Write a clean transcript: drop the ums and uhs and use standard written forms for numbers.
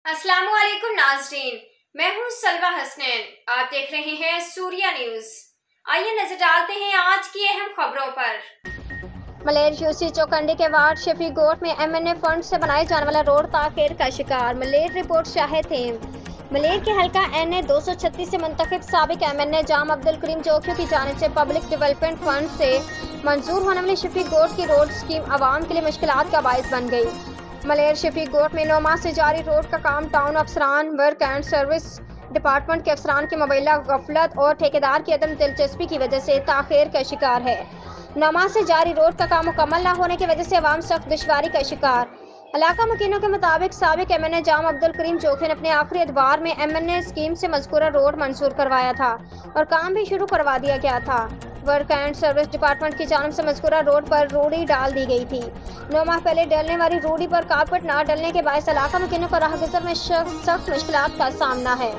अस्सलाम वालेकुम नाज़रीन, मैं हूँ सलवा हसनैन। आप देख रहे हैं सूर्या न्यूज़। आइए नजर डालते हैं आज की अहम खबरों पर। मलेर यूसी चौकंडी के वार्ड शफी गोट में MNA फंड से बनाए जाने वाला रोड ताख़ीर का शिकार। मलेर रिपोर्ट शाहिद थे। मलेर के हल्का NA 236 से मुंतखब साबिक MNA जाम अब्दुल करीम जोखियों की जानिब से पब्लिक डेवलपमेंट फंड से मंजूर होने वाली शफी गोट की रोड स्कीम आवाम के लिए मुश्किलात का बाइस बन गई। मलेर शफी गोट में 9 माह से जारी रोड का काम टाउन अफसरान, वर्क एंड सर्विस डिपार्टमेंट के अफसरान की मुबैना गफलत और ठेकेदार की अदम दिलचस्पी की वजह से ताख़ीर का शिकार है। 9 माह से जारी रोड का काम मुकम्मल न होने की वजह से अवाम सख्त दुश्वारी का शिकार। इलाका मुकीनों के मुताबिक साबिक MNA जाम अब्दुल करीम जोखे ने अपने आखिरी एतवार में MNA स्कीम से मज़कूरा रोड मंजूर करवाया था और काम भी शुरू करवा दिया गया था। वर्क एंड सर्विस डिपार्टमेंट की जानिब से मज़कूरा रोड पर रूढ़ी डाल दी गई थी। 9 माह पहले डलने वाली रूढ़ी पर कारपेट न डलने के बायस इलाका मुकीनों को राहगुजर में सख्त मुश्किलात का सामना है।